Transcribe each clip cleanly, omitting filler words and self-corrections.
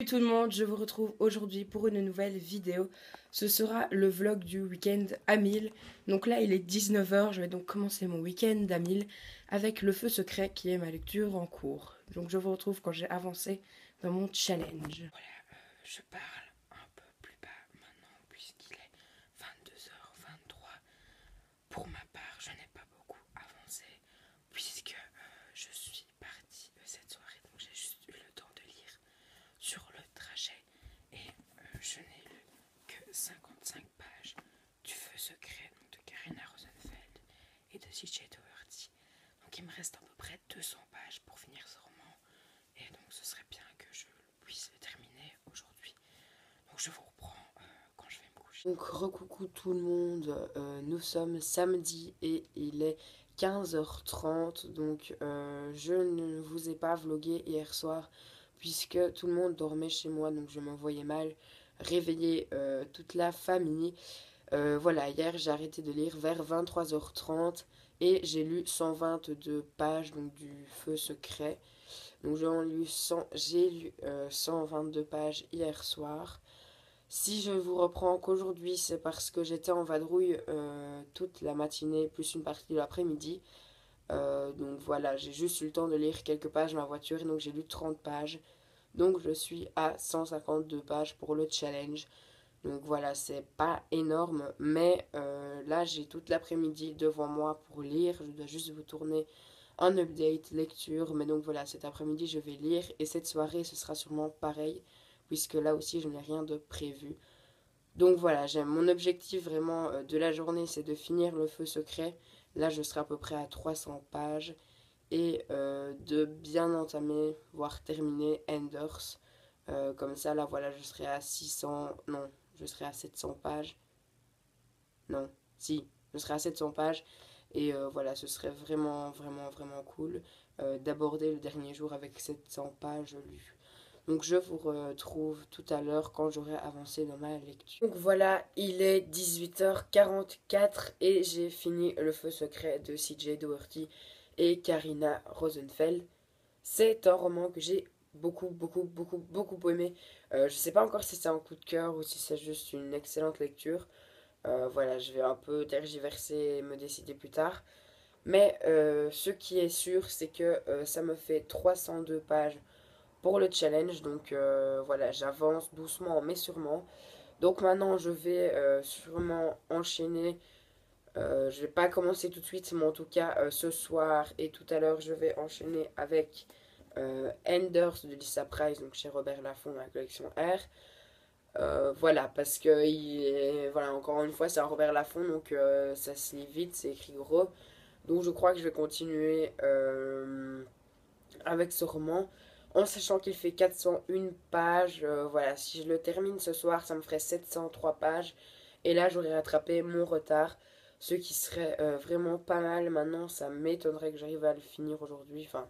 Salut tout le monde, je vous retrouve aujourd'hui pour une nouvelle vidéo. Ce sera le vlog du week-end à 1000. Donc là il est 19 h, je vais donc commencer mon week-end à 1000 avec le feu secret qui est ma lecture en cours. Donc je vous retrouve quand j'ai avancé dans mon challenge. Voilà, je parle un peu plus bas maintenant puisqu'il est 22 h 23. Pour ma part, je n'ai pas beaucoup avancé puisque je suis partie cette soirée, donc j'ai juste eu le temps de lire sur le trajet et je n'ai lu que 55 pages du Feu secret donc de Karina Rosenfeld et de C.J. Doherty. Donc il me reste à peu près 200 pages pour finir ce roman et donc ce serait bien que je puisse le terminer aujourd'hui. Donc je vous reprends quand je vais me coucher. Donc recoucou tout le monde, nous sommes samedi et il est 15 h 30, donc je ne vous ai pas vlogué hier soir puisque tout le monde dormait chez moi, donc je me voyais mal réveiller toute la famille. Voilà, hier j'ai arrêté de lire vers 23 h 30 et j'ai lu 122 pages donc, du Feu secret. Donc j'ai lu 122 pages hier soir. Si je vous reprends qu'aujourd'hui, c'est parce que j'étais en vadrouille toute la matinée, plus une partie de l'après-midi. Donc voilà, j'ai juste eu le temps de lire quelques pages dans ma voiture, et donc j'ai lu 30 pages. Donc je suis à 152 pages pour le challenge. Donc voilà, c'est pas énorme, mais là j'ai toute l'après-midi devant moi pour lire. Je dois juste vous tourner un update lecture, mais donc voilà, cet après-midi je vais lire et cette soirée ce sera sûrement pareil, puisque là aussi je n'ai rien de prévu. Donc voilà, j'ai mon objectif vraiment de la journée, c'est de finir le Feu secret. Là je serai à peu près à 300 pages et de bien entamer, voire terminer Enders. Comme ça, là, voilà, je serai à 600, non, je serai à 700 pages. Non, si, je serai à 700 pages. Et voilà, ce serait vraiment, vraiment, vraiment cool d'aborder le dernier jour avec 700 pages lues. Donc je vous retrouve tout à l'heure quand j'aurai avancé dans ma lecture. Donc voilà, il est 18 h 44 et j'ai fini Le Feu secret de C.J. Doherty et Karina Rosenfeld. C'est un roman que j'ai beaucoup, beaucoup, beaucoup, beaucoup aimé. Je sais pas encore si c'est un coup de cœur ou si c'est juste une excellente lecture. Voilà, je vais un peu tergiverser et me décider plus tard. Mais ce qui est sûr, c'est que ça me fait 302 pages pour le challenge. Donc voilà, j'avance doucement mais sûrement. Donc maintenant, je vais sûrement enchaîner. Je vais pas commencer tout de suite, mais en tout cas, ce soir et tout à l'heure, je vais enchaîner avec Enders de Lisa Price, donc chez Robert Laffont, la collection R. Voilà, parce que voilà, encore une fois, c'est un Robert Laffont, donc ça se lit vite, c'est écrit gros. Donc je crois que je vais continuer avec ce roman, en sachant qu'il fait 401 pages. Voilà, si je le termine ce soir, ça me ferait 703 pages. Et là, j'aurais rattrapé mon retard, ce qui serait vraiment pas mal. Maintenant, ça m'étonnerait que j'arrive à le finir aujourd'hui. Enfin,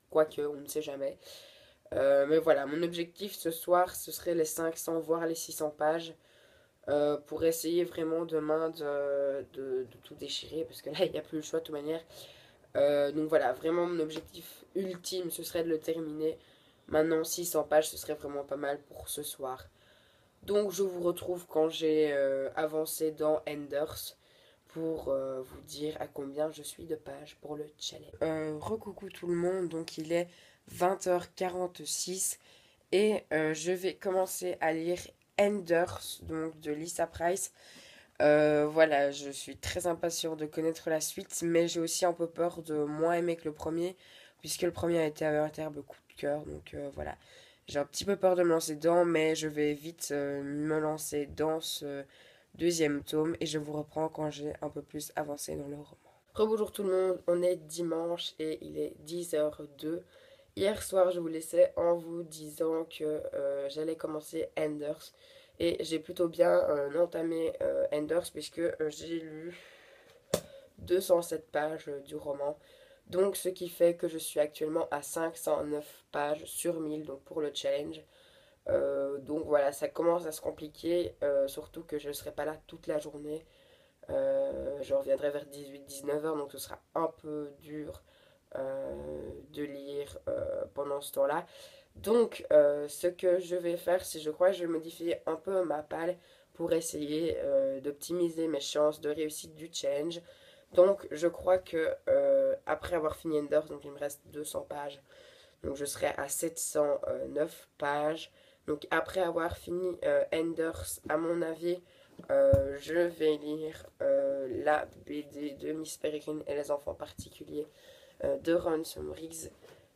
quoique, on ne sait jamais. Mais voilà, mon objectif ce soir, ce serait les 500, voire les 600 pages. Pour essayer vraiment demain de tout déchirer, parce que là, il n'y a plus le choix de toute manière. Donc voilà, vraiment mon objectif ultime, ce serait de le terminer. Maintenant, 600 pages, ce serait vraiment pas mal pour ce soir. Donc je vous retrouve quand j'ai avancé dans Enders pour vous dire à combien je suis de pages pour le challenge. Recoucou tout le monde, donc il est 20 h 46 et je vais commencer à lire Enders, donc de Lisa Price. Voilà, je suis très impatient de connaître la suite, mais j'ai aussi un peu peur de moins aimer que le premier, puisque le premier a été un véritable coup de cœur, donc voilà. J'ai un petit peu peur de me lancer dedans, mais je vais vite me lancer dans ce deuxième tome, et je vous reprends quand j'ai un peu plus avancé dans le roman. Rebonjour tout le monde, on est dimanche et il est 10 h 02. Hier soir, je vous laissais en vous disant que j'allais commencer Enders. Et j'ai plutôt bien entamé Enders puisque j'ai lu 207 pages du roman. Donc ce qui fait que je suis actuellement à 509 pages sur 1000 donc pour le challenge. Donc voilà, ça commence à se compliquer, surtout que je ne serai pas là toute la journée. Je reviendrai vers 18-19 heures, donc ce sera un peu dur de lire pendant ce temps-là. Donc, ce que je vais faire, c'est je crois que je vais modifier un peu ma palle pour essayer d'optimiser mes chances de réussite du challenge. Donc, je crois que après avoir fini Enders, donc il me reste 200 pages, donc je serai à 709 pages. Donc, après avoir fini Enders, à mon avis, je vais lire la BD de Miss Peregrine et les enfants particuliers de Ransom Riggs.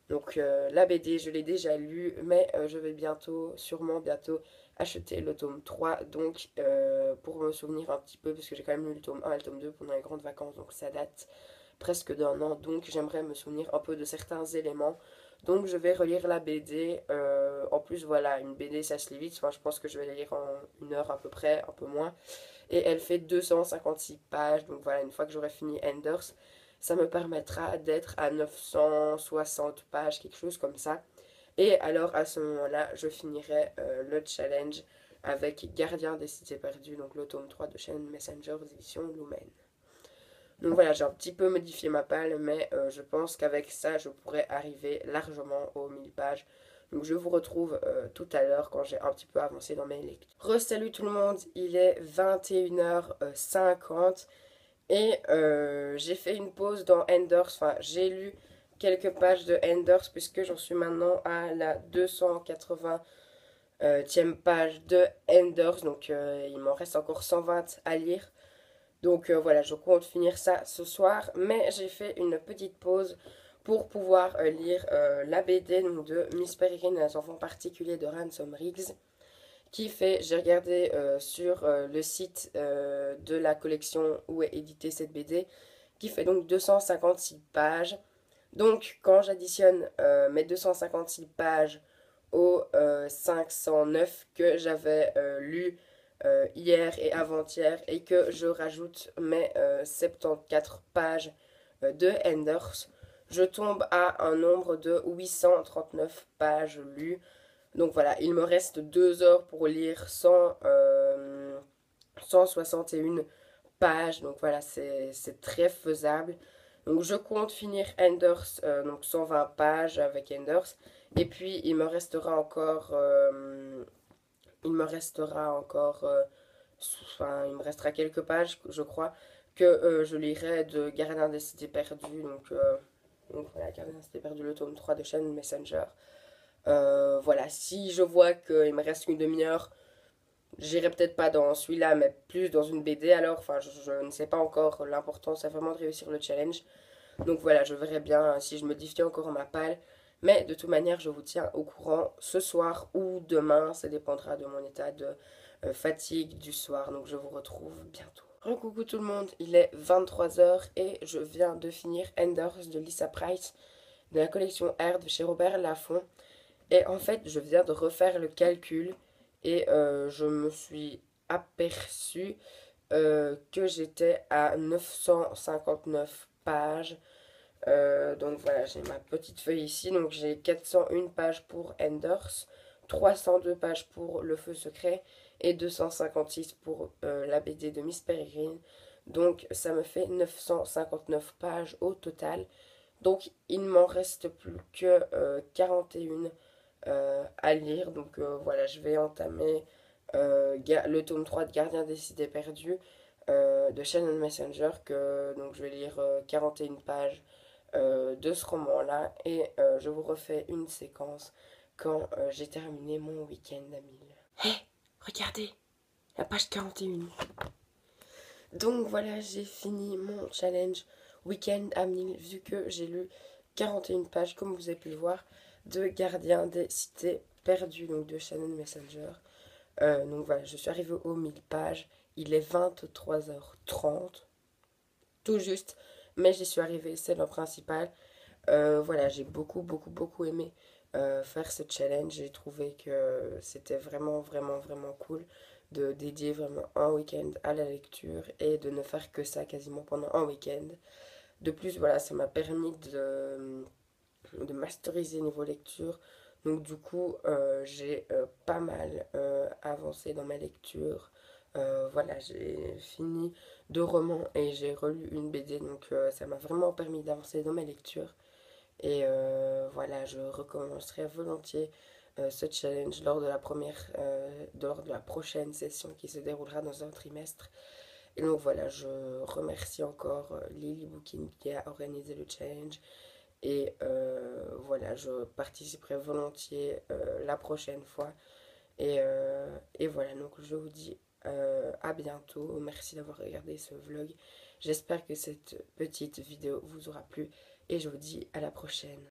Donc la BD, je l'ai déjà lue, mais je vais bientôt, sûrement bientôt, acheter le tome 3. Donc pour me souvenir un petit peu, parce que j'ai quand même lu le tome 1 et le tome 2 pendant les grandes vacances, donc ça date presque d'un an. Donc j'aimerais me souvenir un peu de certains éléments. Donc je vais relire la BD. En plus, voilà, une BD, ça se lit vite. Enfin, je pense que je vais la lire en 1 heure à peu près, un peu moins. Et elle fait 256 pages. Donc voilà, une fois que j'aurai fini Enders, ça me permettra d'être à 960 pages, quelque chose comme ça. Et alors à ce moment-là, je finirai le challenge avec Gardien des Cités Perdues, donc le tome 3 de Shannon Messenger aux éditions Lumen. Donc voilà, j'ai un petit peu modifié ma palle, mais je pense qu'avec ça, je pourrais arriver largement aux 1000 pages. Donc je vous retrouve tout à l'heure quand j'ai un petit peu avancé dans mes lectures. Re-salut tout le monde, il est 21h50 et j'ai fait une pause dans Enders. Enfin, j'ai lu quelques pages de Enders puisque j'en suis maintenant à la 280e page de Enders. Donc il m'en reste encore 120 à lire. Donc voilà, je compte finir ça ce soir. Mais j'ai fait une petite pause pour pouvoir lire la BD donc, de Miss Peregrine et les enfants particuliers de Ransom Riggs. Qui fait, j'ai regardé sur le site de la collection où est éditée cette BD, qui fait donc 256 pages. Donc quand j'additionne mes 256 pages aux 509 que j'avais lus hier et avant-hier et que je rajoute mes 74 pages de Enders, je tombe à un nombre de 839 pages lues. Donc voilà, il me reste 2 heures pour lire 161 pages. Donc voilà, c'est très faisable. Donc je compte finir Enders, donc 120 pages avec Enders. Et puis enfin il me restera quelques pages, je crois, que je lirai de Gardien des Cités Perdues. Donc voilà, Gardien des Cités Perdues, le tome 3 de Shannon Messenger. Voilà, si je vois qu'il me reste une demi-heure, j'irai peut-être pas dans celui-là, mais plus dans une BD alors. Enfin, je ne sais pas encore. L'important, c'est vraiment de réussir le challenge. Donc voilà, je verrai bien si je modifie encore ma palle. Mais de toute manière, je vous tiens au courant ce soir ou demain. Ça dépendra de mon état de fatigue du soir. Donc je vous retrouve bientôt. Recoucou tout le monde, il est 23h et je viens de finir Enders de Lisa Price de la collection R de chez Robert Laffont. Et en fait, je viens de refaire le calcul et je me suis aperçu que j'étais à 959 pages. Donc voilà, j'ai ma petite feuille ici. Donc j'ai 401 pages pour Enders, 302 pages pour Le Feu Secret et 256 pour la BD de Miss Peregrine. Donc ça me fait 959 pages au total. Donc il ne m'en reste plus que 41 à lire. Donc voilà, je vais entamer le tome 3 de Gardien des Cités Perdues de Shannon Messenger. Donc je vais lire 41 pages de ce roman-là. Et je vous refais une séquence quand j'ai terminé mon week-end à 1000. Hé, regardez, la page 41. Donc voilà, j'ai fini mon challenge week-end à 1000 vu que j'ai lu 41 pages, comme vous avez pu le voir, de Gardien des Cités Perdues, donc de Shannon Messenger. Donc voilà, je suis arrivée aux 1000 pages. Il est 23h30, tout juste, mais j'y suis arrivée, c'est le principal. Voilà, j'ai beaucoup aimé faire ce challenge. J'ai trouvé que c'était vraiment cool de dédier vraiment un week-end à la lecture et de ne faire que ça quasiment pendant un week-end. De plus, voilà, ça m'a permis de masteriser niveau lecture. Donc du coup, j'ai pas mal avancé dans ma lecture. Voilà, j'ai fini 2 romans et j'ai relu une BD. Donc ça m'a vraiment permis d'avancer dans ma lecture. Et voilà, je recommencerai volontiers ce challenge lors de la prochaine session qui se déroulera dans un trimestre. Et donc voilà, je remercie encore Lily Booking qui a organisé le challenge. Et voilà, je participerai volontiers la prochaine fois. Et voilà, donc je vous dis à bientôt. Merci d'avoir regardé ce vlog. J'espère que cette petite vidéo vous aura plu. Et je vous dis à la prochaine.